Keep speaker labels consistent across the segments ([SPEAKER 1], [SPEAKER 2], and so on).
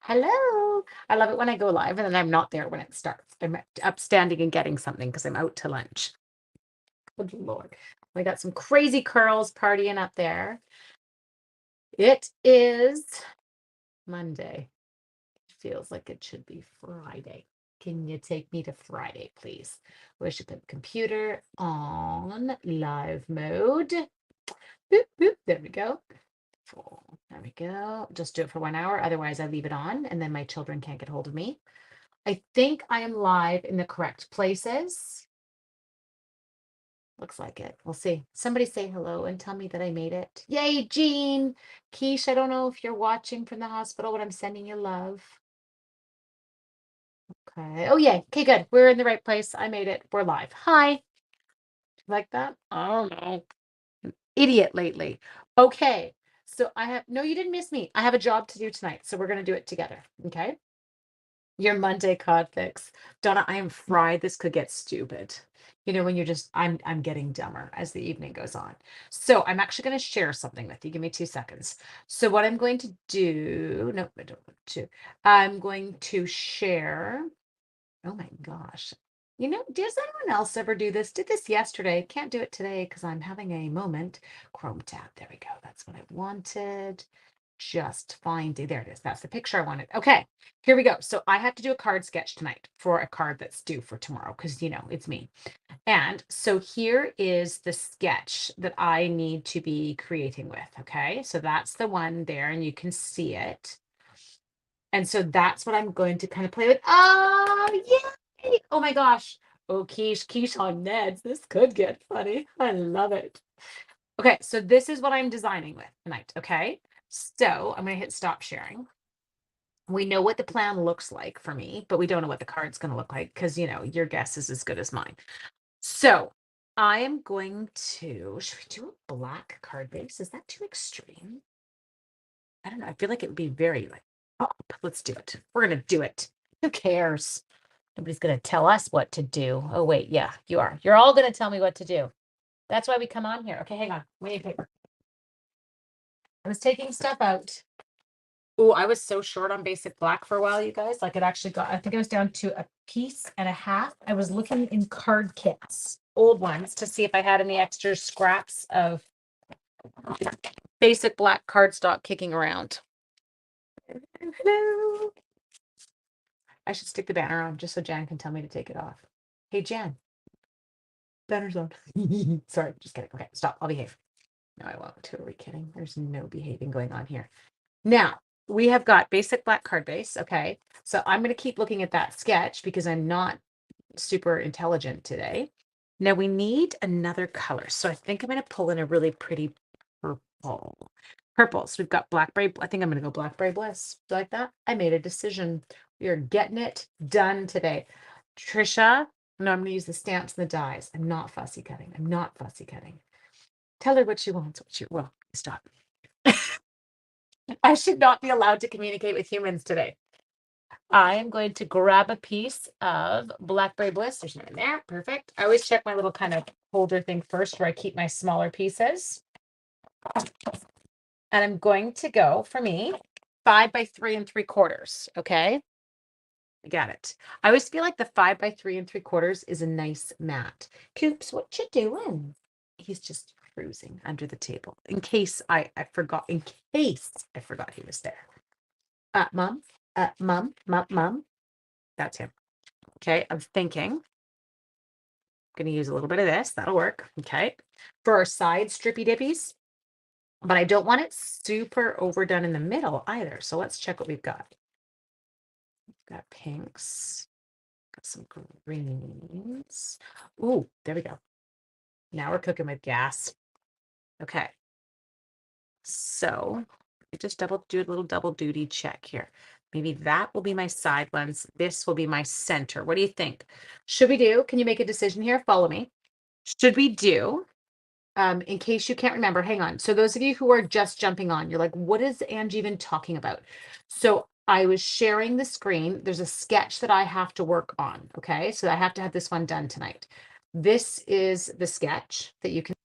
[SPEAKER 1] Hello. I love it when I go live and then I'm not there when it starts. I'm upstanding and getting something because I'm out to lunch. Good Lord. We got some crazy curls partying up there. It is Monday. Feels like it should be Friday. Can you take me to Friday, please? We should put the computer on live mode. Boop, boop. There we go. There we go. Just do it for 1 hour. Otherwise, I leave it on and then my children can't get hold of me. I think I am live in the correct places. Looks like it. We'll see. Somebody say hello and tell me that I made it. Yay, Jean. Keish, I don't know if you're watching from the hospital, but I'm sending you love. Okay. Oh, yay. Okay, good. We're in the right place. I made it. We're live. Hi. Like that? I don't know. Idiot lately. Okay. So no, you didn't miss me. I have a job to do tonight. So we're going to do it together. Okay. Your Monday cod fix. Donna, I am fried. This could get stupid. You know, when you're just, I'm getting dumber as the evening goes on. So I'm actually going to share something with you. Give me 2 seconds. So what I'm going to do, no, I don't want to. I'm going to share. Oh my gosh. You know, does anyone else ever do this? Did this yesterday. Can't do it today because I'm having a moment. Chrome tab. There we go. That's what I wanted. Just finding, there it is. That's the picture I wanted. Okay, here we go. So I have to do a card sketch tonight for a card that's due for tomorrow because, you know, it's me. And so here is the sketch that I need to be creating with. Okay, so that's the one there and you can see it. And so that's what I'm going to kind of play with. Oh, yay! Oh my gosh. Oh, quiche on Neds. This could get funny. I love it. Okay, so this is what I'm designing with tonight. Okay, so I'm going to hit stop sharing. We know what the plan looks like for me, but we don't know what the card's going to look like because, you know, your guess is as good as mine. So I am going to, should we do a black card base? Is that too extreme? I don't know. I feel like it would be very like, oh, let's do it. We're going to do it. Who cares? Nobody's going to tell us what to do. Oh, wait. Yeah, you are. You're all going to tell me what to do. That's why we come on here. Okay, hang on. Wait, paper. I was taking stuff out. Oh, I was so short on basic black for a while, you guys. Like it actually got, I think I was down to a piece and a half. I was looking in card kits, old ones, to see if I had any extra scraps of basic black cardstock kicking around. Hello. I should stick the banner on just so Jan can tell me to take it off. Hey, Jan. Banner's on. Sorry, just kidding. Okay, stop. I'll behave. No, I won't. Who are we kidding? There's no behaving going on here. Now, we have got basic black card base. Okay. So I'm going to keep looking at that sketch because I'm not super intelligent today. Now we need another color. So I think I'm going to pull in a really pretty purple. Purple. So we've got blackberry. I think I'm going to go blackberry bliss. Do you like that? I made a decision. We are getting it done today. Trisha, no, I'm going to use the stamps and the dies. I'm not fussy cutting. I'm not fussy cutting. Tell her what she wants. Well, stop. I should not be allowed to communicate with humans today. I am going to grab a piece of Blackberry Bliss. There's none in there. Perfect. I always check my little kind of holder thing first where I keep my smaller pieces. And I'm going to go, for me, 5 by 3 3/4. Okay. I got it. I always feel like the 5 by 3 3/4 is a nice mat. Coops, what you doing? He's just cruising under the table in case I forgot, he was there. Mom, mom. That's him. Okay, I'm thinking. Going to use a little bit of this. That'll work. Okay. For our side strippy dippies. But I don't want it super overdone in the middle either. So let's check what we've got. We've got pinks. Got some greens. Ooh, there we go. Now we're cooking with gas. Okay. So I just do a little double duty check here. Maybe that will be my side ones. This will be my center. What do you think? Should we do? Can you make a decision here? Follow me. Should we do, in case you can't remember, hang on. So those of you who are just jumping on, you're like, what is Angie even talking about? So I was sharing the screen. There's a sketch that I have to work on. Okay. So I have to have this one done tonight. This is the sketch that you can.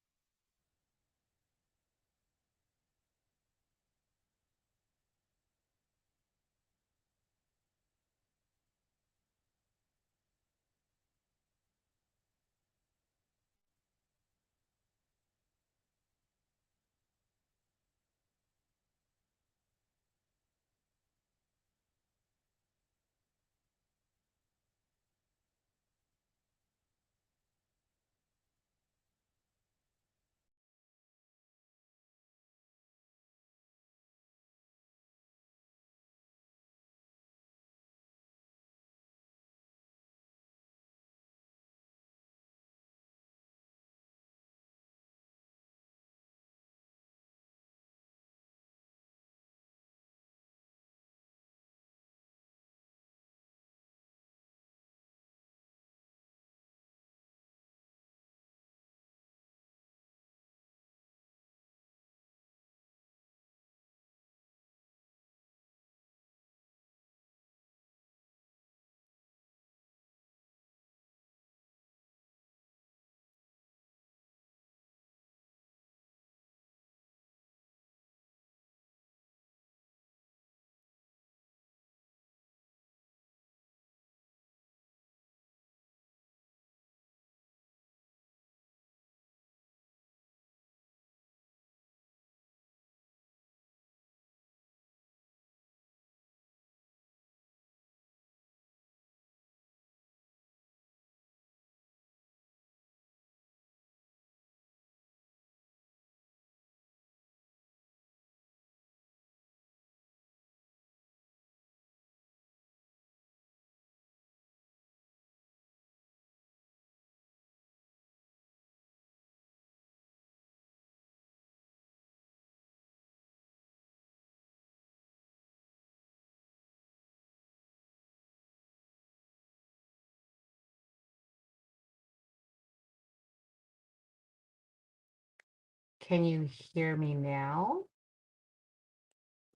[SPEAKER 1] Can you hear me now?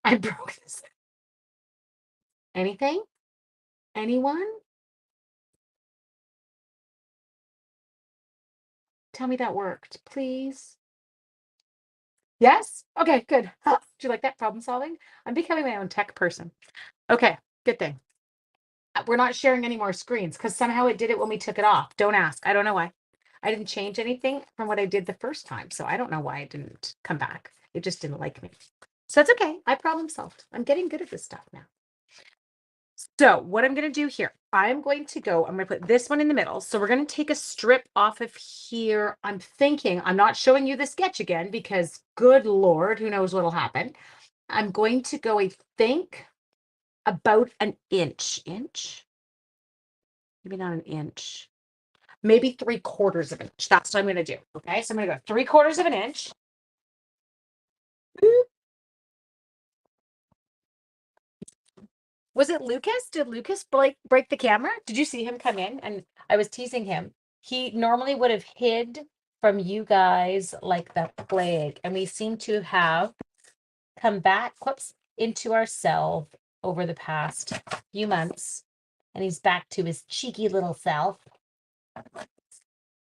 [SPEAKER 1] I broke this. Anything? Anyone? Tell me that worked, please. Yes? Okay, good. Huh. Do you like that problem solving? I'm becoming my own tech person. Okay, good thing. We're not sharing any more screens because somehow it did it when we took it off. Don't ask. I don't know why. I didn't change anything from what I did the first time. So I don't know why it didn't come back. It just didn't like me. So that's okay. I problem solved. I'm getting good at this stuff now. So what I'm going to do here, I'm going to put this one in the middle. So we're going to take a strip off of here. I'm thinking, I'm not showing you the sketch again because good Lord, who knows what'll happen. I'm going to go, I think, about an inch. Maybe not an inch. Maybe 3/4 of an inch. That's what I'm going to do. Okay. So I'm going to go 3/4 of an inch. Boop. Was it Lucas? Did Lucas break the camera? Did you see him come in? And I was teasing him. He normally would have hid from you guys like the plague. And we seem to have come back, into ourselves over the past few months. And he's back to his cheeky little self.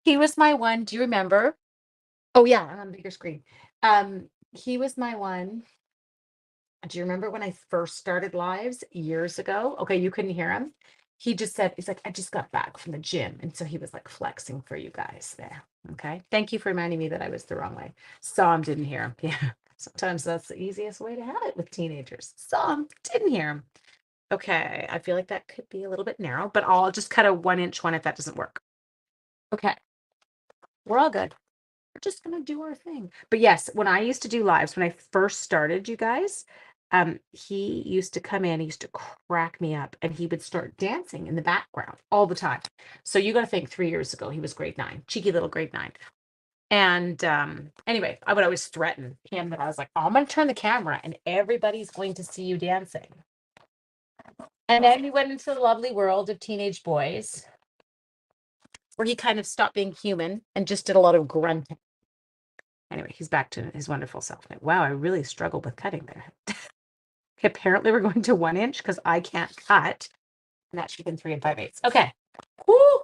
[SPEAKER 1] He was my one. Do you remember? Oh yeah, I'm on a bigger screen. He was my one. Do you remember when I first started lives years ago? Okay, you couldn't hear him. He just said, he's like, I just got back from the gym. And so he was like flexing for you guys there. Okay. Thank you for reminding me that I was the wrong way. Some didn't hear him. Yeah. Sometimes that's the easiest way to have it with teenagers. Some didn't hear him. Okay. I feel like that could be a little bit narrow, but I'll just cut a 1-inch one if that doesn't work. Okay. We're all good. We're just gonna do our thing. But yes, when I used to do lives, when I first started, you guys, he used to come in, he used to crack me up, and he would start dancing in the background all the time. So you got to think 3 years ago, he was grade 9, cheeky little grade 9. And anyway, I would always threaten him that I was like, oh, I'm gonna turn the camera and everybody's going to see you dancing. And then we went into the lovely world of teenage boys where he kind of stopped being human and just did a lot of grunting. Anyway, he's back to his wonderful self. Wow, I really struggled with cutting there. Okay, apparently we're going to 1 inch because I can't cut. And that should have been 3 5/8. Okay. Woo!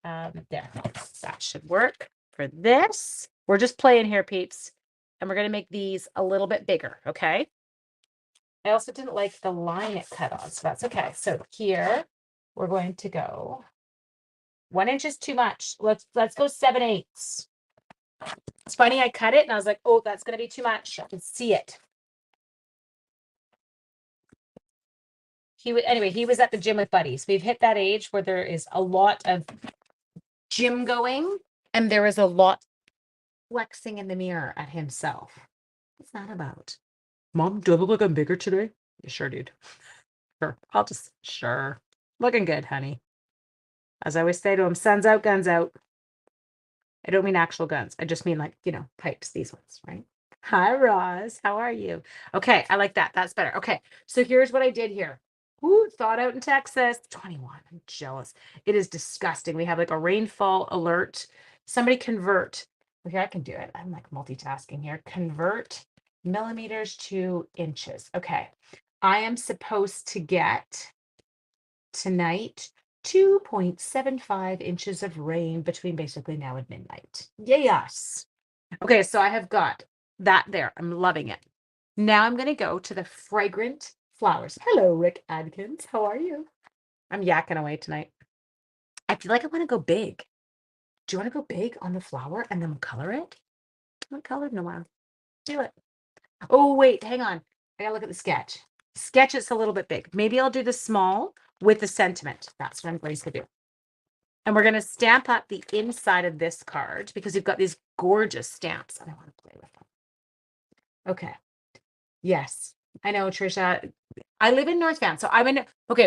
[SPEAKER 1] There. That should work for this. We're just playing here, peeps. And we're going to make these a little bit bigger, okay? I also didn't like the line it cut on, so that's okay. So here we're going to go 1 inch is too much. Let's go 7/8. It's funny, I cut it and I was like, oh, that's gonna be too much. I can see it. He was at the gym with buddies. We've hit that age where there is a lot of gym going and there is a lot flexing in the mirror at himself. What's that about? Mom, do I look like I'm bigger today? You sure, dude. Sure. Sure. Looking good, honey. As I always say to him, sun's out, guns out. I don't mean actual guns. I just mean like, pipes, these ones, right? Hi, Roz. How are you? Okay, I like that. That's better. Okay, so here's what I did here. Ooh, thawed out in Texas. 21. I'm jealous. It is disgusting. We have like a rainfall alert. Somebody convert. Okay, I can do it. I'm like multitasking here. Convert millimeters to inches. Okay, I am supposed to get tonight 2.75 inches of rain between basically now and midnight. Yes. Okay, so I have got that there. I'm loving it. Now I'm going to go to the fragrant flowers. Hello, Rick Adkins. How are you? I'm yakking away tonight. I feel like I want to go big. Do you want to go big on the flower and then we'll color it? I haven't colored in a while. Do it. Oh, wait, hang on. I gotta look at the sketch. Sketch it's a little bit big. Maybe I'll do the small with the sentiment. That's what I'm going to do. And we're going to stamp up the inside of this card because we've got these gorgeous stamps and I want to play with them. Okay. Yes, I know, Trisha. I live in North Van. So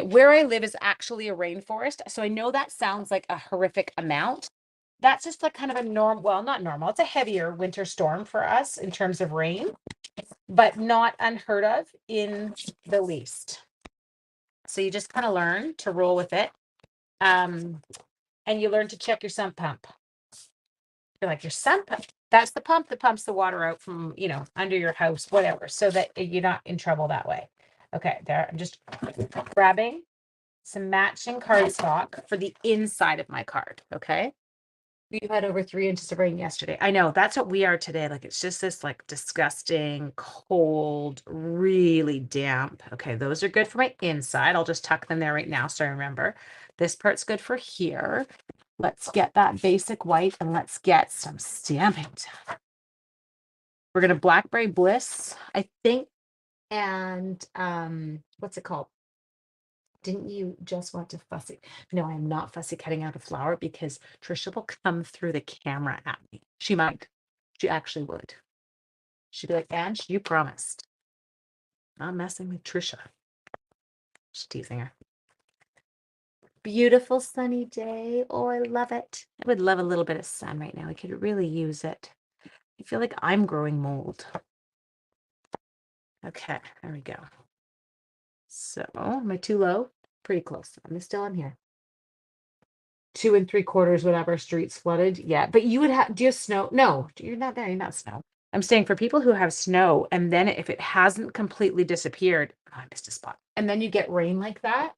[SPEAKER 1] where I live is actually a rainforest. So I know that sounds like a horrific amount. That's just like kind of not normal. It's a heavier winter storm for us in terms of rain, but not unheard of in the least. So you just kind of learn to roll with it. And you learn to check your sump pump. You're like, your sump pump. That's the pump that pumps the water out from, under your house, whatever, so that you're not in trouble that way. Okay, there. I'm just grabbing some matching cardstock for the inside of my card. Okay. We had over 3 inches of rain yesterday. I know that's what we are today. Like it's just this like disgusting, cold, really damp. Okay, those are good for my inside. I'll just tuck them there right now so I remember. This part's good for here. Let's get that basic white and let's get some stamping done. We're gonna Blackberry Bliss, I think, and what's it called? Didn't you just want to fussy? No, I am not fussy cutting out a flower because Trisha will come through the camera at me. She might. She actually would. She'd be like, Ange, you promised. Not messing with Trisha. Just teasing her. Beautiful sunny day. Oh, I love it. I would love a little bit of sun right now. I could really use it. I feel like I'm growing mold. Okay, there we go. So, am I too low? Pretty close. I'm still on here. 2 3/4, whatever, streets flooded. Yeah, but you would have, do you have snow? No, you're not there. You're not snow. I'm saying for people who have snow, and then if it hasn't completely disappeared, oh, I missed a spot. And then you get rain like that,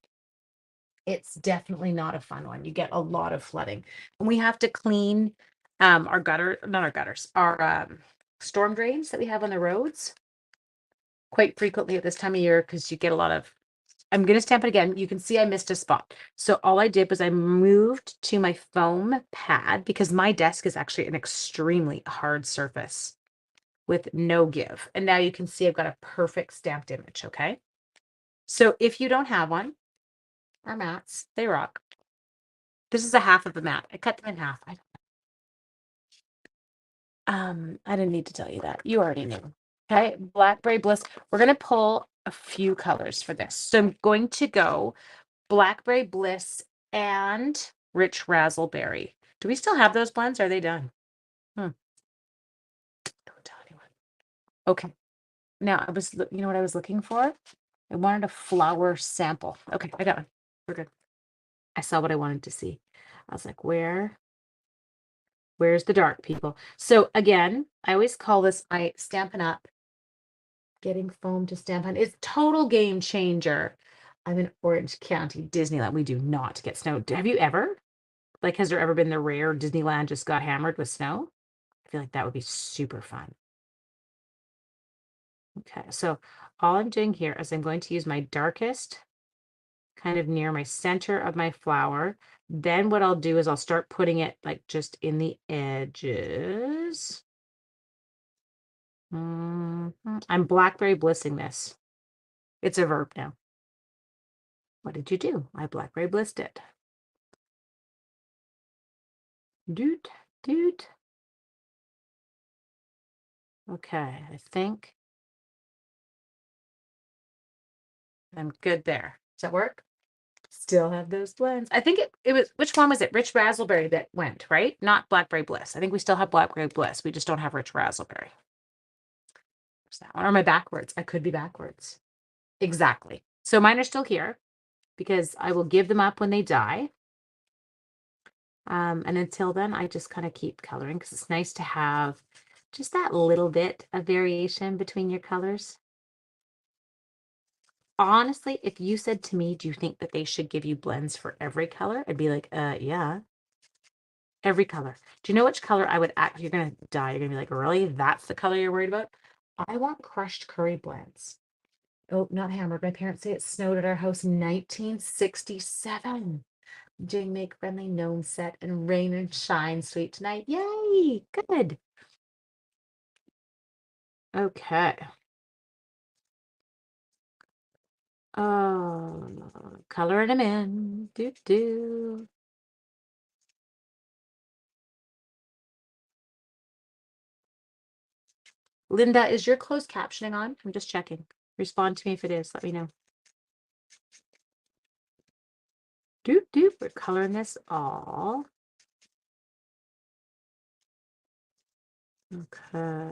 [SPEAKER 1] it's definitely not a fun one. You get a lot of flooding. And we have to clean our gutter, not our gutters, our storm drains that we have on the roads quite frequently at this time of year because you get a lot of. I'm going to stamp it again. You can see I missed a spot. So all I did was I moved to my foam pad because my desk is actually an extremely hard surface with no give. And now you can see I've got a perfect stamped image, okay? So if you don't have one, our mats, they rock. This is a half of a mat. I cut them in half. I didn't need to tell you that. You already knew. Okay, Blackberry Bliss. We're going to pull a few colors for this. So I'm going to go Blackberry Bliss and Rich Razzleberry. Do we still have those blends? Are they done? Don't tell anyone. Okay. Now you know what I was looking for? I wanted a flower sample. Okay, I got one. We're good. I saw what I wanted to see. I was like, where's the dark, people? So again, I always call this my Stampin' Up. Getting foam to stamp on. It's total game changer. I'm in Orange County, Disneyland. We do not get snow. Have you ever? Like, has there ever been the rare Disneyland just got hammered with snow? I feel like that would be super fun. Okay, so all I'm doing here is I'm going to use my darkest kind of near my center of my flower. Then what I'll do is I'll start putting it like just in the edges. I'm Blackberry Blissing this. It's a verb now. What did you do? I Blackberry Blissed it. Doot, doot. Okay, I think I'm good there. Does that work? Still have those blends. I think it was, which one was it? Rich Razzleberry that went, right? Not Blackberry Bliss. I think we still have Blackberry Bliss. We just don't have Rich Razzleberry. There's that one. Or am I backwards? I could be backwards. Exactly. So mine are still here because I will give them up when they die. And until then, I just kind of keep coloring because it's nice to have just that little bit of variation between your colors. Honestly, if you said to me, do you think that they should give you blends for every color? I'd be like, yeah. Every color. Do you know which color I would act? You're gonna die. You're gonna be like, really? That's the color you're worried about? I want crushed curry blends. Oh, not hammered. My parents say it snowed at our house in 1967. Doing make friendly gnome set and rain and shine sweet tonight. Yay! Good. Okay. Oh, coloring them in. Do do. Linda, is your closed captioning on? I'm just checking. Respond to me if it is. Let me know. Doop doop. We're coloring this all. Okay.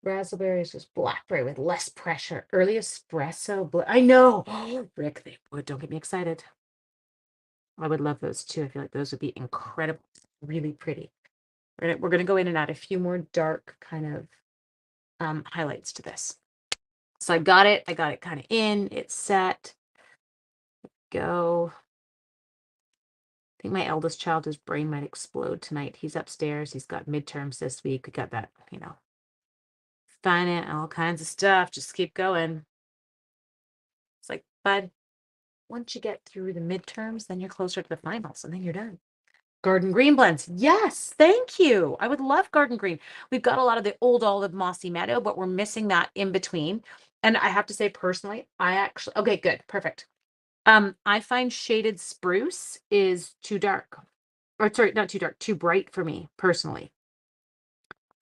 [SPEAKER 1] Raspberry is just blackberry with less pressure. Early espresso. I know. Rick, they would. Don't get me excited. I would love those too. I feel like those would be incredible. Really pretty. We're gonna go in and add a few more dark kind of highlights to this. So I got it kind of in, it's set. Go. I think my eldest child, his brain might explode tonight. He's upstairs. He's got midterms this week. We got that, finance, all kinds of stuff. Just keep going. It's like, bud, once you get through the midterms, then you're closer to the finals and then you're done. Garden green blends. Yes, thank you. I would love garden green. We've got a lot of the old olive mossy meadow, but we're missing that in between. And I have to say personally, okay, good, perfect. I find shaded spruce is too dark. Or sorry, not too dark, too bright for me personally.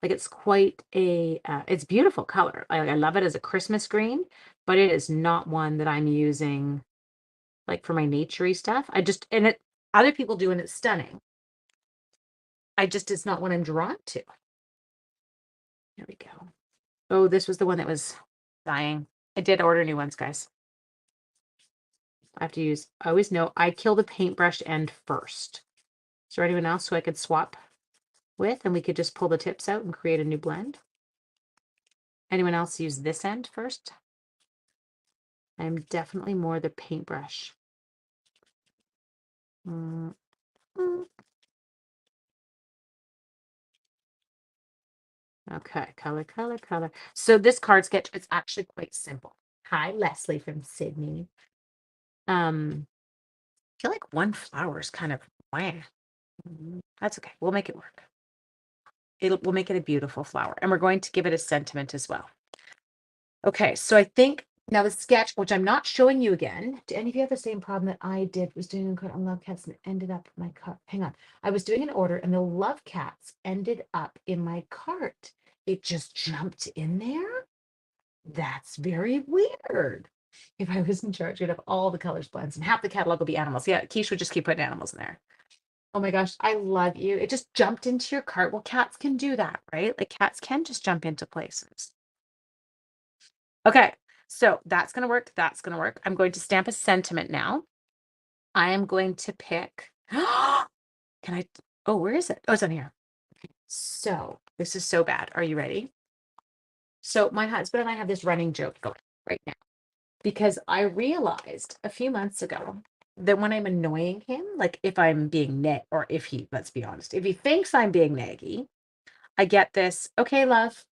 [SPEAKER 1] Like it's quite it's beautiful color. I love it as a Christmas green, but it is not one that I'm using like for my naturey stuff. Other people do and it's stunning. It's not what I'm drawn to. There we go. Oh, this was the one that was dying. I did order new ones, guys. I always know I kill the paintbrush end first. Is there anyone else who I could swap with and we could just pull the tips out and create a new blend? Anyone else use this end first? I'm definitely more the paintbrush. Okay, color, color, color. So this card sketch, it's actually quite simple. Hi, Leslie from Sydney. I feel like one flower is kind of wah. That's okay. We'll make it work. We'll make it a beautiful flower, and we're going to give it a sentiment as well. Okay, so I think now the sketch, which I'm not showing you again. Do any of you have the same problem that I did? Was doing on love cats and ended up in my cart. Hang on, I was doing an order, and the love cats ended up in my cart. It just jumped in there. That's very weird. If I was in charge, we'd have all the colors blends and half the catalog will be animals. Yeah, Quiche would just keep putting animals in there. Oh my gosh, I love you. It just jumped into your cart. Well, cats can do that, right? Like cats can just jump into places. Okay, so that's going to work. That's going to work. I'm going to stamp a sentiment now. I am going to pick. Oh, where is it? Oh, it's on here. So this is so bad. Are you ready? So my husband and I have this running joke going right now because I realized a few months ago that when I'm annoying him, like if I'm being or if let's be honest, if he thinks I'm being naggy, I get this, okay, love.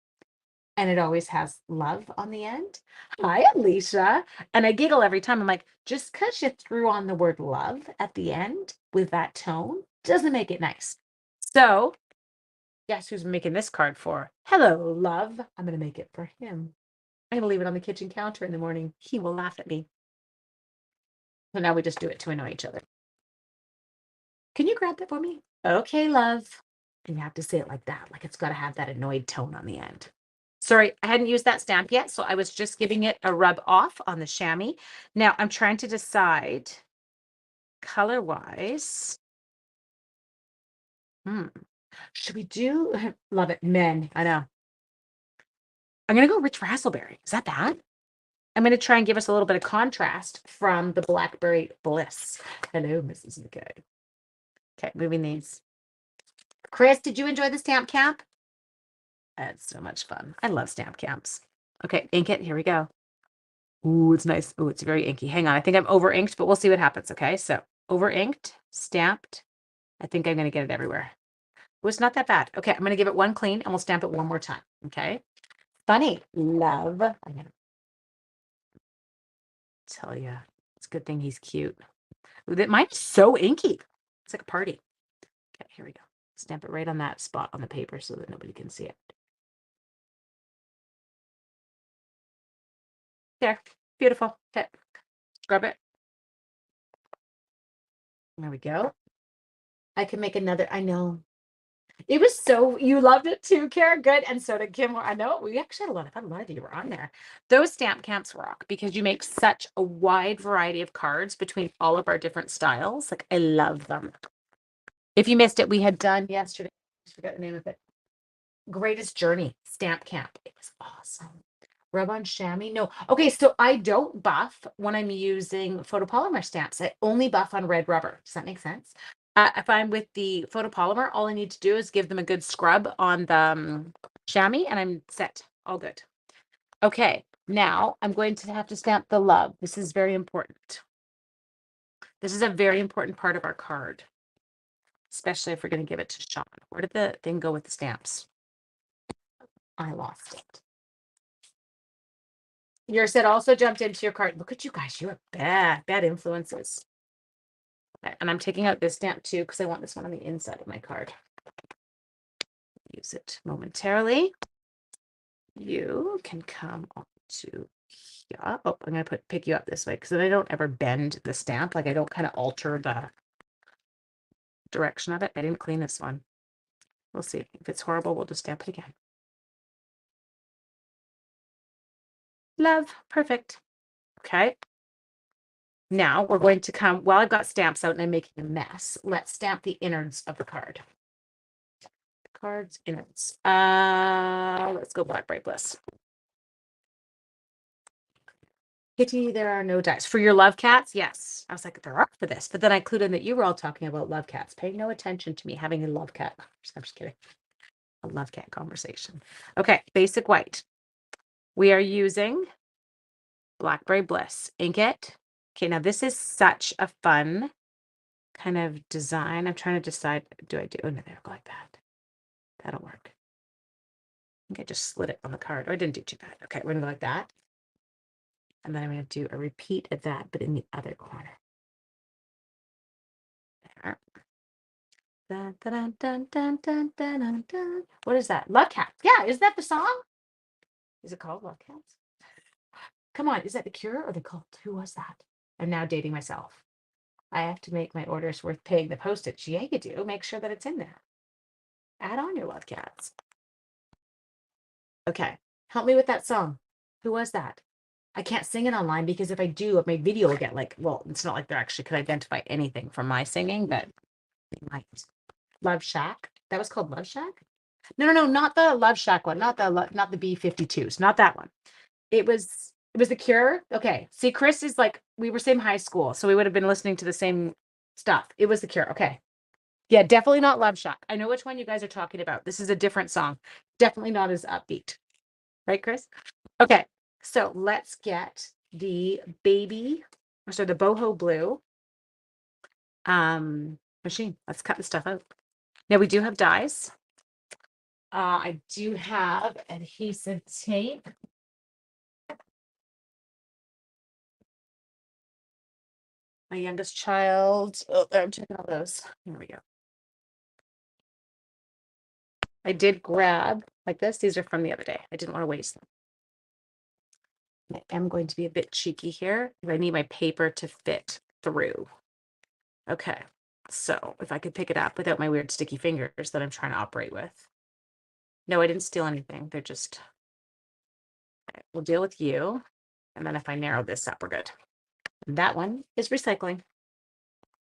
[SPEAKER 1] And it always has love on the end. Hi, Alicia. And I giggle every time. I'm like, just because you threw on the word love at the end with that tone doesn't make it nice. So guess who's making this card for? Hello, love. I'm going to make it for him. I'm going to leave it on the kitchen counter in the morning. He will laugh at me. So now we just do it to annoy each other. Can you grab that for me? Okay, love. And you have to say it like that. Like it's got to have that annoyed tone on the end. Sorry, I hadn't used that stamp yet, so I was just giving it a rub off on the chamois. Now I'm trying to decide color-wise. Should we do, love it, men, I know. I'm going to go rich raspberry. Is that bad? I'm going to try and give us a little bit of contrast from the blackberry bliss. Hello, Mrs. McKay. Okay, moving these. Chris, did you enjoy the stamp camp? That's so much fun. I love stamp camps. Okay, ink it. Here we go. Ooh, it's nice. Ooh, it's very inky. Hang on. I think I'm over inked, but we'll see what happens. Okay, so over inked, stamped. I think I'm going to get it everywhere. It was not that bad. Okay, I'm going to give it one clean and we'll stamp it one more time. Okay. Funny. Love. I'm going to tell you. It's a good thing he's cute. Ooh, mine's so inky. It's like a party. Okay, here we go. Stamp it right on that spot on the paper so that nobody can see it. There. Beautiful. Okay. Scrub it. There we go. I can make another. I know. It was you loved it too, Kara. Good. And so did Kim. I know we actually had a lot of fun. A lot of you were on there. Those stamp camps rock because you make such a wide variety of cards between all of our different styles. Like I love them. If you missed it, we had done yesterday. I forgot the name of it. Greatest Journey Stamp Camp. It was awesome. Rub on chamois. No. Okay, so I don't buff when I'm using photopolymer stamps. I only buff on red rubber. Does that make sense? If I'm with the photopolymer, all I need to do is give them a good scrub on the chamois and I'm set. All good. Okay, now I'm going to have to stamp the love. This is very important. This is a very important part of our card, especially if we're going to give it to Sean. Where did the thing go with the stamps? I lost it. Your set also jumped into your card. Look at you guys. You are bad influences. Okay, and I'm taking out this stamp too because I want this one on the inside of my card. Use it momentarily. You can come on to here. Oh, I'm going to pick you up this way because then I don't ever bend the stamp. Like I don't kind of alter the direction of it. I didn't clean this one. We'll see. If it's horrible, we'll just stamp it again. Love. Perfect. Okay. Now we're going to come, while I've got stamps out and I'm making a mess, let's stamp the innards of the card. Cards, innards. Let's go Black Bright Bliss. Kitty, there are no dice. For your love cats, yes. I was like, there are for this. But then I clued in that you were all talking about love cats. Pay no attention to me having a love cat. I'm just kidding. A love cat conversation. Okay, basic white. We are using Blackberry Bliss. Ink it. Okay, now this is such a fun kind of design. I'm trying to decide, do I do, oh no, there, go like that. That'll work. I think I just slid it on the card. Oh, I didn't do too bad. Okay, we're gonna go like that. And then I'm gonna do a repeat of that, but in the other corner. There. Dun, dun, dun, dun, dun, dun, dun, dun. What is that? Love Cats. Yeah, is that the song? Is it called Love Cats? Come on, is that the Cure or the Cult? Who was that? I'm now dating myself. I have to make my orders worth paying the postage. Yeah, you do. Make sure that it's in there. Add on your Love Cats. Okay, help me with that song. Who was that? I can't sing it online because if I do, my video will get like, well, it's not like they actually could identify anything from my singing, but they might. Love Shack. That was called Love Shack? No, not the Love Shack one, not the B-52s, not that one. It was the Cure. Okay. See, Chris is like, we were same high school, so we would have been listening to the same stuff. It was the Cure. Okay. Yeah, definitely not Love Shack. I know which one you guys are talking about. This is a different song. Definitely not as upbeat. Right, Chris? Okay. So let's get the the boho blue machine. Let's cut the stuff out. Now we do have dies. I do have adhesive tape. My youngest child. Oh, I'm checking all those. Here we go. I did grab like this. These are from the other day. I didn't want to waste them. I am going to be a bit cheeky here. I need my paper to fit through. Okay. So if I could pick it up without my weird sticky fingers that I'm trying to operate with. No, I didn't steal anything. They're just, okay, we'll deal with you. And then if I narrow this up, we're good. That one is recycling.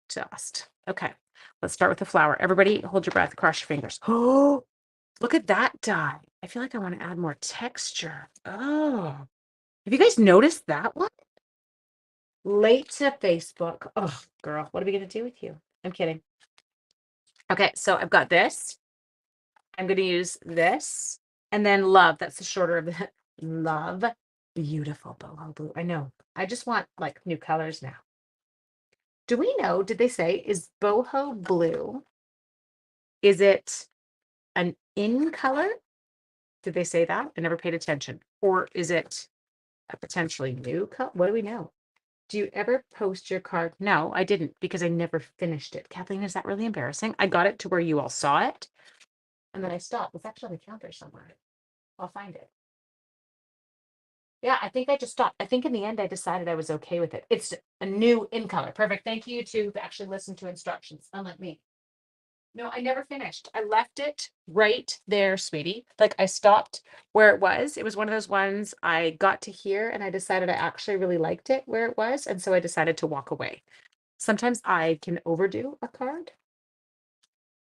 [SPEAKER 1] Just, okay. Let's start with the flower. Everybody hold your breath, cross your fingers. Oh, look at that die. I feel like I want to add more texture. Oh, have you guys noticed that one? Late to Facebook. Oh, girl, what are we going to do with you? I'm kidding. Okay, so I've got this. I'm going to use this. And then love. That's the shorter of the love. Beautiful boho blue. I know. I just want like new colors now. Do we know? Did they say is boho blue? Is it an in color? Did they say that? I never paid attention. Or is it a potentially new color? What do we know? Do you ever post your card? No, I didn't because I never finished it. Kathleen, is that really embarrassing? I got it to where you all saw it and then I stopped. It's actually on the counter somewhere. I'll find it. Yeah, I think I just stopped. I think in the end I decided I was okay with it. It's a new in color. Perfect. Thank you to actually listen to instructions, unlike me. No, I never finished. I left it right there, sweetie. Like I stopped where it was. It was one of those ones I got to here and I decided I actually really liked it where it was. And so I decided to walk away. Sometimes I can overdo a card.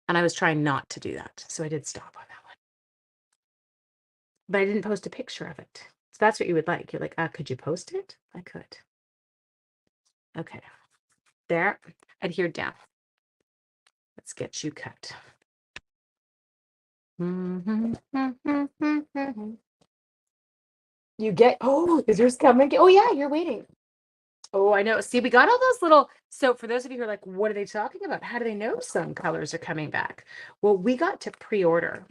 [SPEAKER 1] And I was trying not to do that. So I did stop on that one. But I didn't post a picture of it. So that's what you would like. You're like, could you post it? I could. Okay. There. Adhere down. Let's get you cut. You get, oh, is yours coming? Oh, yeah, you're waiting. Oh, I know. See, we got all those little. So, for those of you who are like, what are they talking about? How do they know some colors are coming back? Well, we got to pre order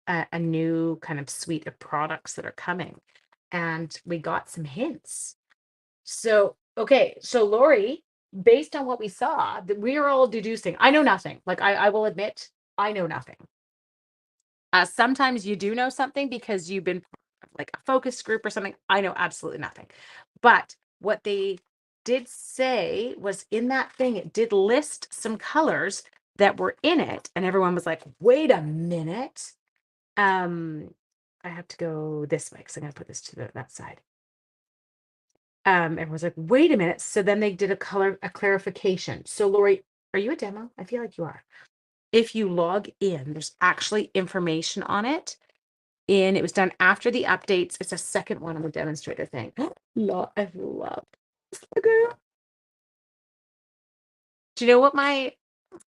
[SPEAKER 1] a new kind of suite of products that are coming, and we got some hints. So, okay. So, Lori, based on what we saw, that we are all deducing. I know nothing. Like, I will admit, I know nothing. Sometimes you do know something because you've been part of, like, a focus group or something. I know absolutely nothing. But what they did say was in that thing, it did list some colors that were in it, and everyone was like, wait a minute. I have to go this way because I'm gonna put this to that side. Everyone's like, wait a minute. So then they did a clarification. So Lori, are you a demo? I feel like you are. If you log in, there's actually information on it. It was done after the updates. It's a second one on the demonstrator thing. I love this logo. Do you know what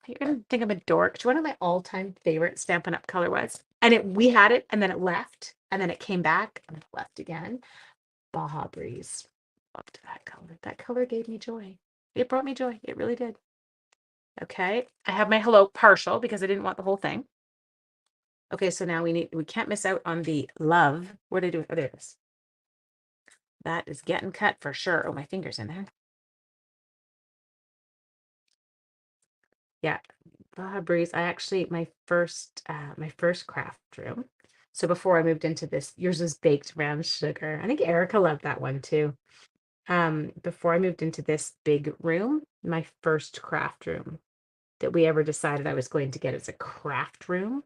[SPEAKER 1] you're gonna think I'm a dork. Do you know what my all-time favorite Stampin' Up color was? And we had it, and then it left, and then it came back, and it left again. Baja Breeze. Loved that color. That color gave me joy. It brought me joy. It really did. Okay. I have my hello partial because I didn't want the whole thing. Okay, so now we can't miss out on the love. What did I do? Oh, there it is. That is getting cut for sure. Oh, my finger's in there. Yeah. Baja Breeze. I actually my first craft room. So before I moved into this, yours was baked brown sugar. I think Erica loved that one too. Before I moved into this big room, my first craft room that we ever decided I was going to get as a craft room,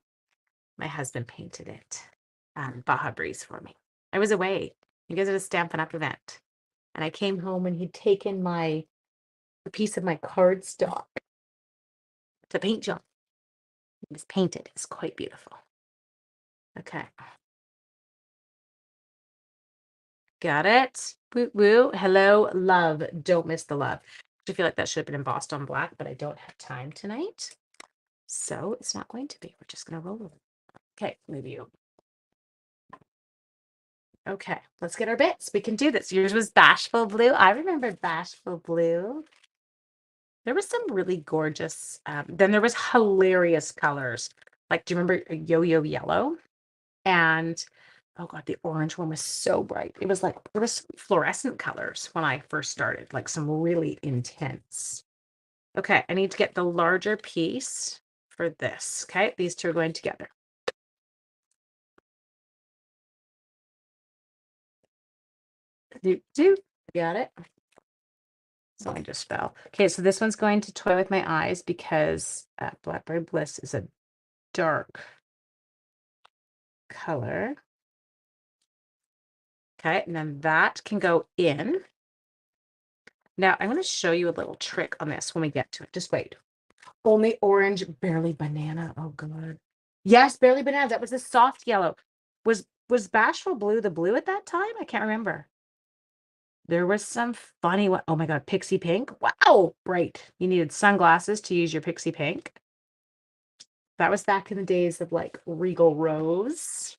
[SPEAKER 1] my husband painted it, Baja Breeze for me. I was away. You guys at a Stampin' Up event, and I came home and he'd taken a piece of my cardstock to paint job. It was painted. It's quite beautiful. Okay. Got it. Woo woo. Hello, love. Don't miss the love. I feel like that should have been embossed on black, but I don't have time tonight. So it's not going to be. We're just going to roll with it. Okay, move you. Okay, let's get our bits. We can do this. Yours was Bashful Blue. I remember Bashful Blue. There was some really gorgeous, then there was hilarious colors. Like, do you remember Yo-Yo Yellow? And oh God, the orange one was so bright. It was like there was fluorescent colors when I first started, like some really intense. Okay, I need to get the larger piece for this. Okay, these two are going together. Do got it. Something just fell. Okay, so this one's going to toy with my eyes because Blackberry Bliss is a dark color. Okay, and then that can go in. Now, I'm going to show you a little trick on this when we get to it. Just wait. Only orange, barely banana. Oh, God. Yes, barely banana. That was a soft yellow. Was Bashful Blue the blue at that time? I can't remember. There was some funny one. Oh, my God. Pixie pink. Wow. Bright. You needed sunglasses to use your pixie pink. That was back in the days of like Regal Rose.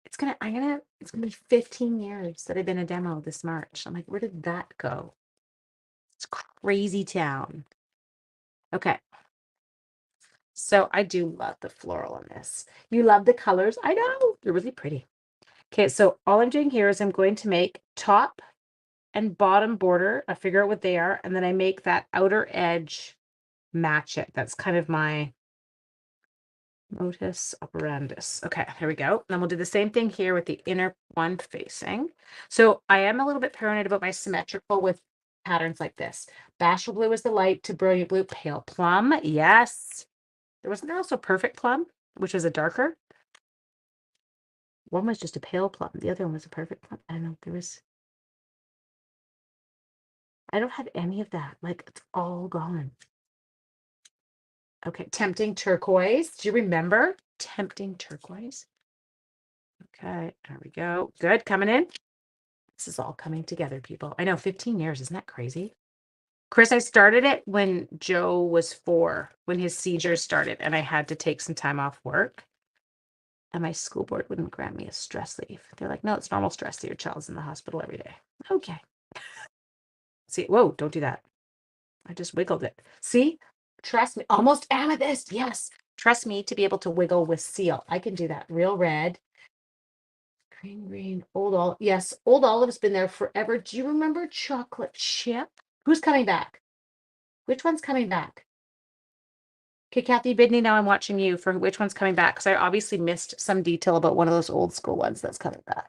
[SPEAKER 1] It's gonna be 15 years that I've been a demo this March. I'm like, where did that go? It's crazy town. Okay. So I do love the floral on this. You love the colors. I know. They're really pretty. Okay, so all I'm doing here is I'm going to make top and bottom border. I figure out what they are, and then I make that outer edge match it. That's kind of my modus operandus. Okay, here we go. Then we'll do the same thing here with the inner one facing. So I am a little bit paranoid about my symmetrical with patterns like this. Bashful Blue is the light to brilliant blue, pale plum. Yes. Wasn't there also perfect plum, which was a darker? One was just a pale plum. The other one was a perfect plum. I don't know. I don't have any of that. Like, it's all gone. Okay, tempting turquoise. Do you remember tempting turquoise? Okay, there we go. Good, coming in. This is all coming together, people. I know, 15 years. Isn't that crazy? Chris, I started it when Joe was 4, when his seizures started, and I had to take some time off work. And my school board wouldn't grant me a stress leave. They're like, no, it's normal stress that your child's in the hospital every day. Okay. See, whoa, don't do that. I just wiggled it. See? Trust me. Almost amethyst. Yes. Trust me to be able to wiggle with seal. I can do that. Real red. Green, old olive. Yes, old olive's been there forever. Do you remember chocolate chip? Who's coming back? Which one's coming back? Okay, Kathy Bidney, now I'm watching you for which one's coming back because I obviously missed some detail about one of those old school ones that's coming back.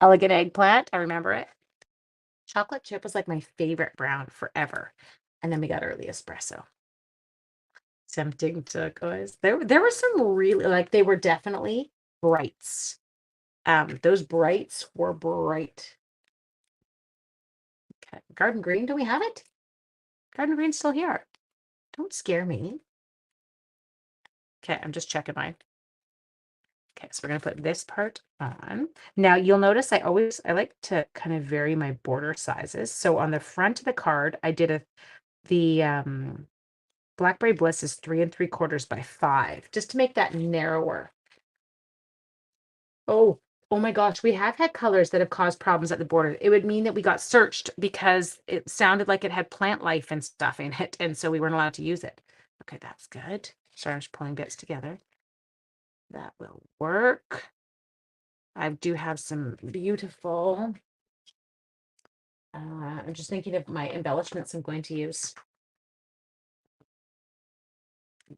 [SPEAKER 1] Elegant eggplant, I remember it. Chocolate chip was like my favorite brown forever. And then we got early espresso. Tempting to guys. There were some really like they were definitely brights. Those brights were bright. Okay. Garden green, do we have it? Garden green's still here. Don't scare me. Okay, I'm just checking mine. Okay, so we're gonna put this part on. Now you'll notice I like to kind of vary my border sizes. So on the front of the card, I did the Blackberry Bliss is 3 3/4 by 5, just to make that narrower. Oh my gosh, we have had colors that have caused problems at the border. It would mean that we got searched because it sounded like it had plant life and stuff in it, and so we weren't allowed to use it. Okay, that's good. Sorry, I'm just pulling bits together. That will work. I do have some beautiful, I'm just thinking of my embellishments I'm going to use.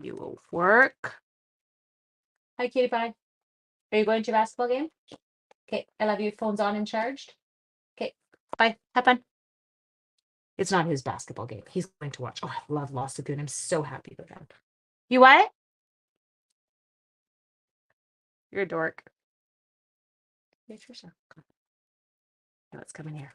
[SPEAKER 1] You will work. Hi, Kitty Pie. Are you going to your basketball game? Okay, I love you. Phone's on and charged. Okay, bye. Have fun. It's not his basketball game. He's going to watch. Oh, I love Lost Lagoon. I'm so happy with them. You what? You're a dork. Hey, Trisha. Okay, let's come in here.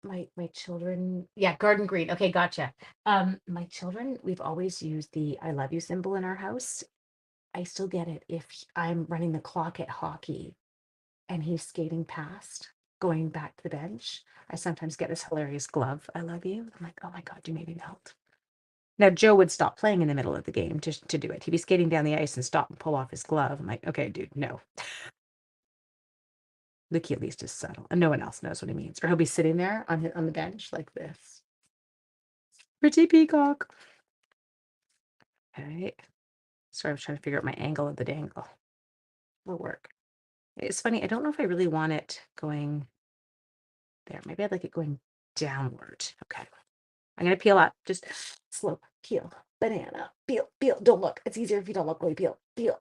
[SPEAKER 1] My children, yeah, garden green. Okay, gotcha. My children, we've always used the I love you symbol in our house. I still get it if I'm running the clock at hockey and he's skating past, going back to the bench. I sometimes get this hilarious glove. I love you. I'm like, oh my God, you made me melt. Now Joe would stop playing in the middle of the game to do it. He'd be skating down the ice and stop and pull off his glove. I'm like, okay, dude, no. Lucky at least is subtle, and no one else knows what he means. Or he'll be sitting there on the bench like this. Pretty peacock. Okay. Sorry, I was trying to figure out my angle of the dangle. It'll work. It's funny. I don't know if I really want it going there. Maybe I'd like it going downward. Okay. I'm going to peel up. Just slow. Peel. Banana. Peel. Peel. Don't look. It's easier if you don't look. Go peel. Peel.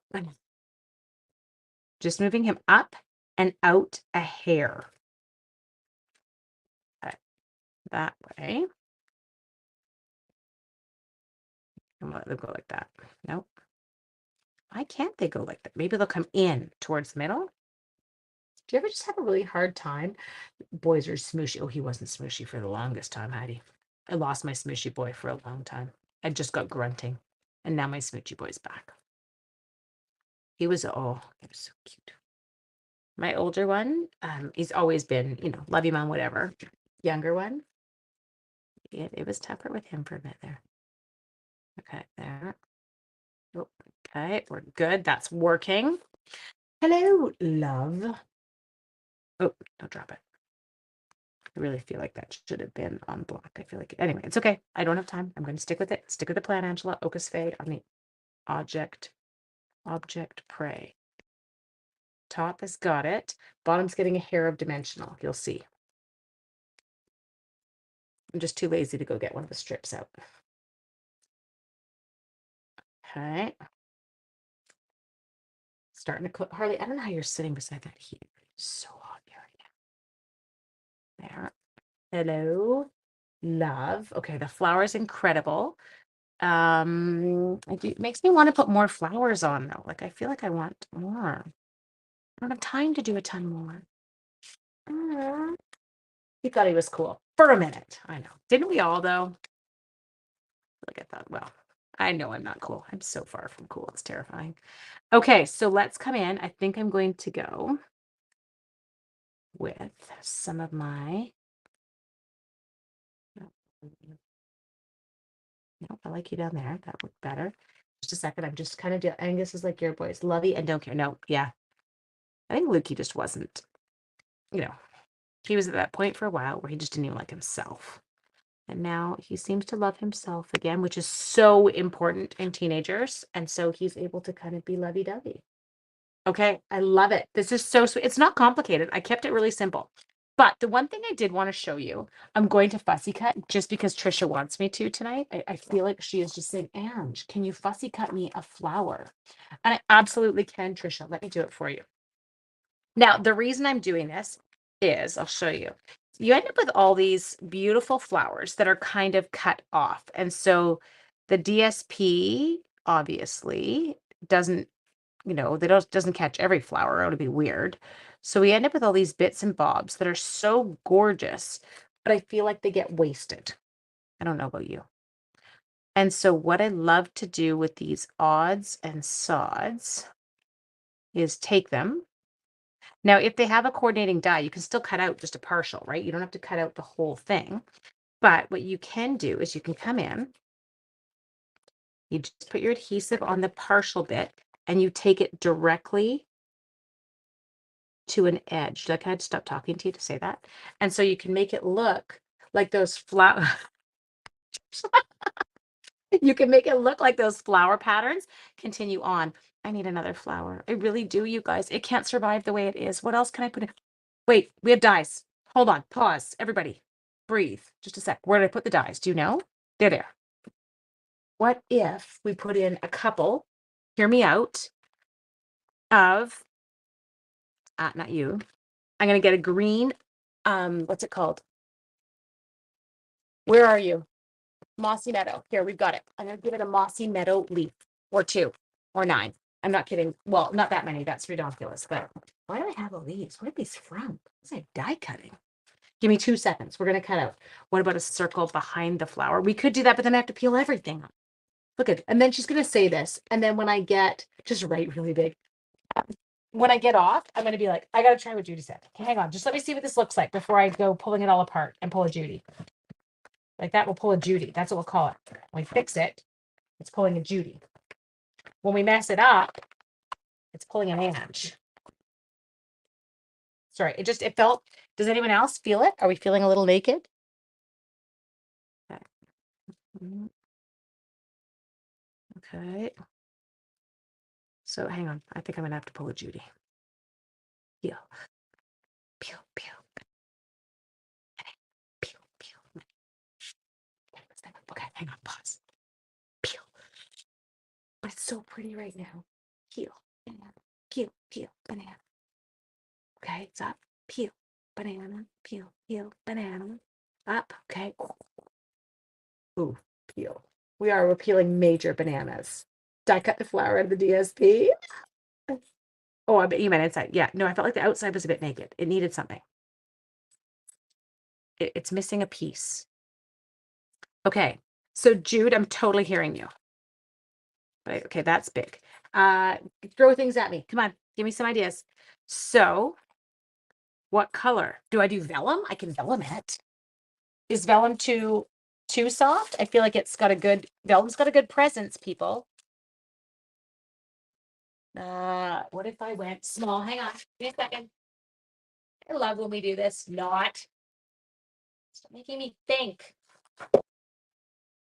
[SPEAKER 1] Just moving him up and out a hair. Okay. That way. And let them go like that. Nope. Why can't they go like that? Maybe they'll come in towards the middle. Do you ever just have a really hard time? Boys are smooshy. Oh, he wasn't smooshy for the longest time, Heidi. I lost my smooshy boy for a long time. I just got grunting. And now my smoochy boy's back. He was so cute. My older one, he's always been, love you, mom, whatever. Younger one, it was tougher with him for a bit there. Okay, there. Oh, okay, we're good. That's working. Hello, love. Oh, don't drop it. I really feel like that should have been on block. I feel like anyway, it's okay. I don't have time. I'm going to stick with it. Stick with the plan, Angela. Ocus Fade on the object prey. Top has got it. Bottom's getting a hair of dimensional. You'll see. I'm just too lazy to go get one of the strips out. Okay. Starting to cook. Harley, I don't know how you're sitting beside that heat. It's so hot here right now. There. Hello. Love. Okay, the flower's incredible. It makes me want to put more flowers on though. Like I feel like I want more. I don't have time to do a ton more. He thought he was cool for a minute. I know. Didn't we all though? Like I thought, well, I know I'm not cool. I'm so far from cool. It's terrifying. Okay, so let's come in. I think I'm going to go with some of my Nope, I like you down there. That looked better. Just a second. I'm just kind of doing, Angus is like your boys. Lovey and don't care. No, yeah. I think Lukey just wasn't, you know, he was at that point for a while where he just didn't even like himself. And now he seems to love himself again, which is so important in teenagers. And so he's able to kind of be lovey-dovey. Okay, I love it. This is so sweet. It's not complicated. I kept it really simple. But the one thing I did want to show you, I'm going to fussy cut just because Trisha wants me to tonight. I feel like she is just saying, Ange, can you fussy cut me a flower? And I absolutely can, Trisha. Let me do it for you. Now, the reason I'm doing this is, I'll show you. You end up with all these beautiful flowers that are kind of cut off. And so the DSP obviously doesn't, they doesn't catch every flower. It would be weird. So we end up with all these bits and bobs that are so gorgeous, but I feel like they get wasted. I don't know about you. And so what I love to do with these odds and sods is take them. Now, if they have a coordinating die, you can still cut out just a partial, right? You don't have to cut out the whole thing. But what you can do is you can come in, you just put your adhesive on the partial bit, and you take it directly to an edge. Can I just stop talking to you to say that? And so you can make it look like those flower. You can make it look like those flower patterns. Continue on. I need another flower. I really do, you guys. It can't survive the way it is. What else can I put in? Wait, we have dies. Hold on. Pause. Everybody. Breathe. Just a sec. Where did I put the dies? Do you know? They're there. What if we put in a couple, hear me out, of, not you. I'm going to get a green, what's it called? Where are you? Mossy Meadow. Here, we've got it. I'm going to give it a Mossy Meadow leaf, or 2, or 9. I'm not kidding. Well, not that many. That's ridiculous. But why do I have all these? Where are these from? It's like die cutting. Give me 2 seconds. We're going to cut out. What about a circle behind the flower? We could do that, but then I have to peel everything. Look at, and then she's going to say this. And then when I get, just write really big. When I get off, I'm going to be like, I got to try what Judy said. Okay, hang on. Just let me see what this looks like before I go pulling it all apart and pull a Judy. Like that, we'll pull a Judy. That's what we'll call it. When we fix it, it's pulling a Judy. When we mess it up, it's pulling an Ange. Sorry, it felt, does anyone else feel it? Are we feeling a little naked? Okay. So hang on. I think I'm gonna have to pull a Judy. Peel. Peel, peel. Peel, peel. Okay, hang on, pause. Peel. But it's so pretty right now. Peel. Banana. Peel, peel, banana. Okay, it's up. Peel. Banana. Peel, peel, banana. Up. Okay. Ooh, peel. We're peeling major bananas. Did I cut the flower out of the DSP? Oh, I bet you meant inside. Yeah, no, I felt like the outside was a bit naked. It needed something. It's missing a piece. Okay, so Jude, I'm totally hearing you. But okay, that's big. Throw things at me. Come on, give me some ideas. So, what color? Do I do vellum? I can vellum it. Is vellum too soft? I feel like vellum's got a good presence, people. What if I went small? Hang on, give me a second. I love when we do this. Not. Stop making me think.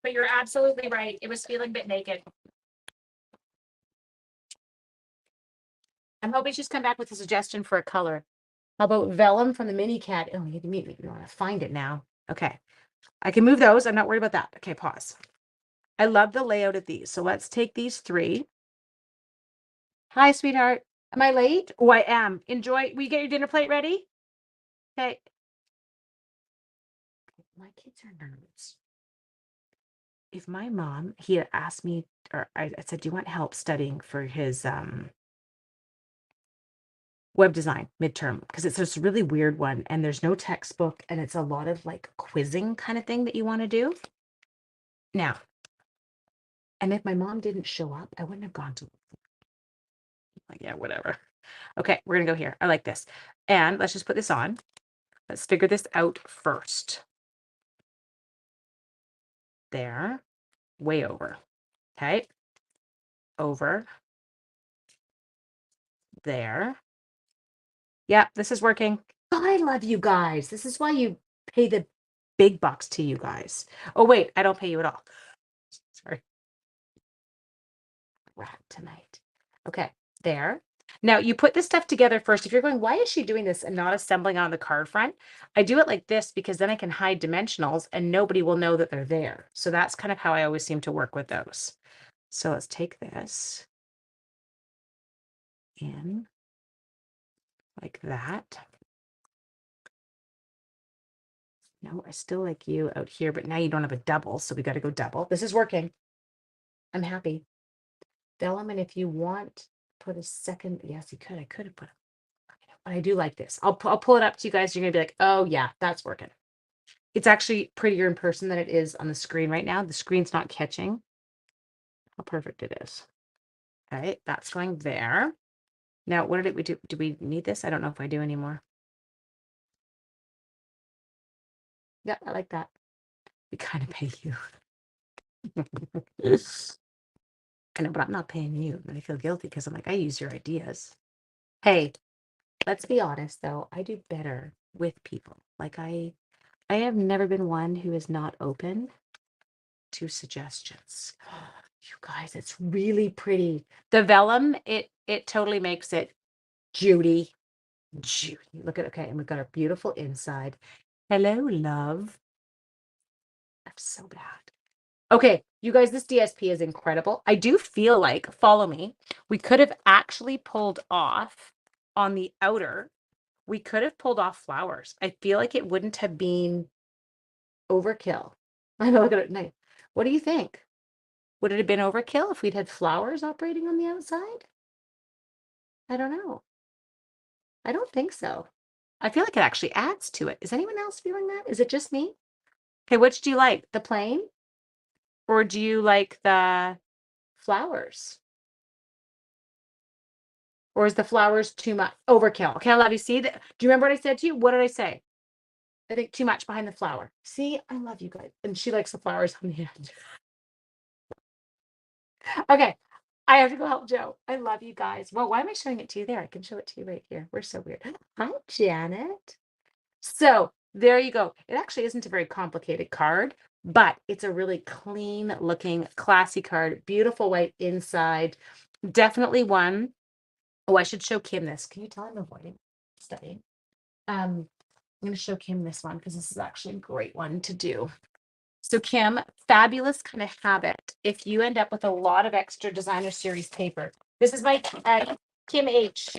[SPEAKER 1] But you're absolutely right. It was feeling a bit naked. I'm hoping she's come back with a suggestion for a color. How about vellum from the mini cat? Oh, you want to find it now. Okay. I can move those. I'm not worried about that. Okay, pause. I love the layout of these. So let's take these 3. Hi, sweetheart. Am I late? Oh, I am. Enjoy. We get your dinner plate ready? Okay. My kids are nerds. If my mom, he had asked me, or I said, do you want help studying for his web design midterm? Because it's this really weird one and there's no textbook and it's a lot of like quizzing kind of thing that you want to do. Now, and if my mom didn't show up, I wouldn't have gone to, like, yeah, whatever. Okay, we're gonna go here. I like this. And let's just put this on. Let's figure this out first. there, way over. Okay. Over there. Yeah, this is working. I love you guys. This is why you pay the big bucks to you guys. Oh, wait, I don't pay you at all. Sorry. Rat tonight. Okay, there. Now you put this stuff together first. If you're going, why is she doing this and not assembling on the card front? I do it like this because then I can hide dimensionals and nobody will know that they're there. So that's kind of how I always seem to work with those. So let's take this in like that. No, I still like you out here, but now you don't have a double, so we got to go double. This is working. I'm happy. Vellum, and if you want, put a second. Yes, you could. I could have put. But I do like this. I'll pull it up to you guys. You're gonna be like, oh yeah, that's working. It's actually prettier in person than it is on the screen right now. The screen's not catching how perfect it is. All right, that's going there. Now, what did we do? Do we need this? I don't know if I do anymore. Yeah, I like that. We kind of pay you. I know, but I'm not paying you. And I feel guilty because I'm like, I use your ideas. Hey, let's be honest though. I do better with people. Like I have never been one who is not open to suggestions. You guys, it's really pretty. The vellum, it totally makes it Judy. Judy. Look at, okay, and we've got our beautiful inside. Hello, love. I'm so bad. Okay, you guys, this DSP is incredible. I do feel like, follow me, we could have actually pulled off on the outer, we could have pulled off flowers. I feel like it wouldn't have been overkill. I know, look at it. Nice. What do you think? Would it have been overkill if we'd had flowers operating on the outside? I don't know. I don't think so. I feel like it actually adds to it. Is anyone else feeling that? Is it just me? Okay, which do you like? The plain? Or do you like the flowers? Or is the flowers too much? Overkill. Okay, I love you. See, do you remember what I said to you? What did I say? I think too much behind the flower. See, I love you guys. And she likes the flowers on the end. Okay, I have to go help Joe. I love you guys. Well, why am I showing it to you there? I can show it to you right here. We're so weird. Hi, Janet. So there you go. It actually isn't a very complicated card, but it's a really clean looking, classy card. Beautiful white inside. Definitely one. Oh, I should show Kim this. Can you tell I'm avoiding studying? I'm going to show Kim this one because this is actually a great one to do. So Kim, fabulous kind of habit. If you end up with a lot of extra designer series paper, this is my Kim H.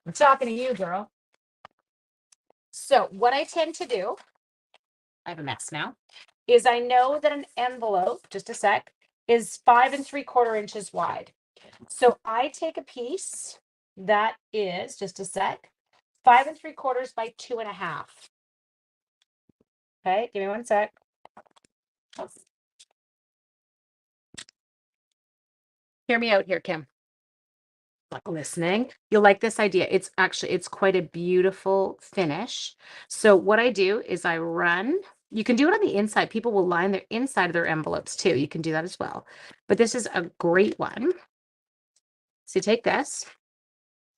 [SPEAKER 1] I'm talking to you, girl. So what I tend to do, I have a mess now, is I know that an envelope, just a sec, is 5 3/4 inches wide. So I take a piece that is, just a sec, 5 3/4 by 2.5. Okay, give me one sec. Hear me out here, Kim. Like listening. You'll like this idea. It's quite a beautiful finish. So what I do is I run, you can do it on the inside. People will line their inside of their envelopes too. You can do that as well. But this is a great one. So you take this,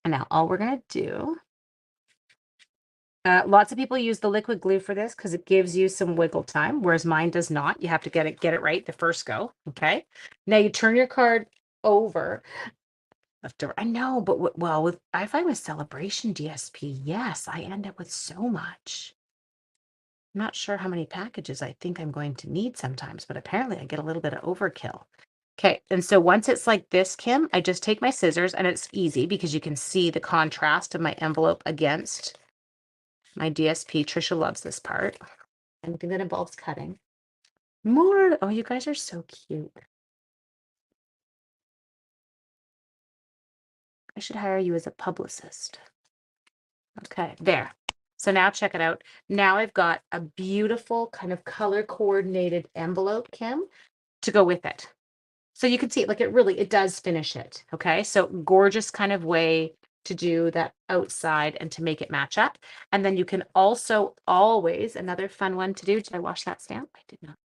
[SPEAKER 1] and now all we're gonna do, lots of people use the liquid glue for this because it gives you some wiggle time, whereas mine does not. You have to get it right the first go. Okay. Now you turn your card over. Left over. I know, but well, with I find with celebration DSP, yes, I end up with so much. I'm not sure how many packages I think I'm going to need sometimes, but apparently I get a little bit of overkill. Okay, and so once it's like this, Kim, I just take my scissors, and it's easy because you can see the contrast of my envelope against my DSP. Trisha loves this part. Anything that involves cutting. More, oh, you guys are so cute. I should hire you as a publicist. Okay, there. So now check it out. Now I've got a beautiful kind of color coordinated envelope, Kim, to go with it. So you can see it, like it does finish it. Okay, so gorgeous kind of way to do that outside and to make it match up. And then you can also always, another fun one to do. Did I wash that stamp? I did not.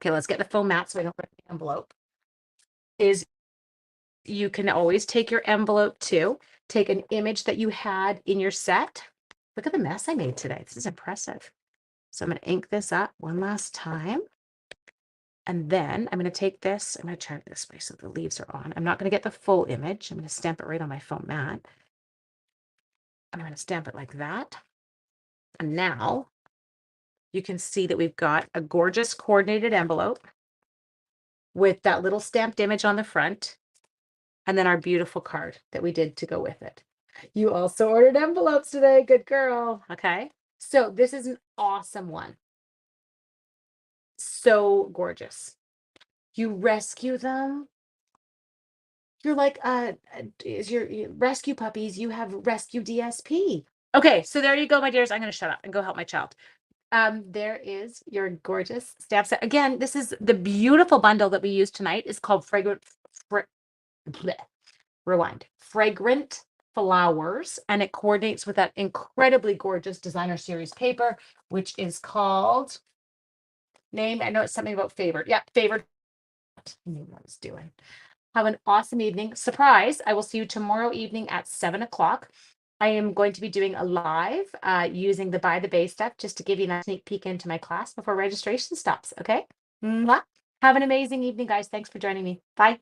[SPEAKER 1] Okay, let's get the foam mat so I don't break the envelope. Is you can always take your envelope too. Take an image that you had in your set. Look at the mess I made today. This is impressive. So I'm going to ink this up one last time. And then I'm going to take this, I'm going to turn it this way so the leaves are on. I'm not going to get the full image. I'm going to stamp it right on my foam mat. I'm going to stamp it like that. And now you can see that we've got a gorgeous coordinated envelope with that little stamped image on the front. And then our beautiful card that we did to go with it. You also ordered envelopes today. Good girl. Okay. So this is an awesome one. So gorgeous. You rescue them. You're like, is your rescue puppies, you have rescue DSP. Okay, so there you go, my dears. I'm going to shut up and go help my child. There is your gorgeous stamp set. Again, this is the beautiful bundle that we used tonight. It's called Fragrant Flowers, and it coordinates with that incredibly gorgeous designer series paper, which is called I know it's something about favored. Yeah, favored. I knew what I was doing. Have an awesome evening. Surprise! I will see you tomorrow evening at 7 o'clock. I am going to be doing a live using the By the Bay stuff just to give you a sneak peek into my class before registration stops. Okay. Mwah. Have an amazing evening, guys. Thanks for joining me. Bye.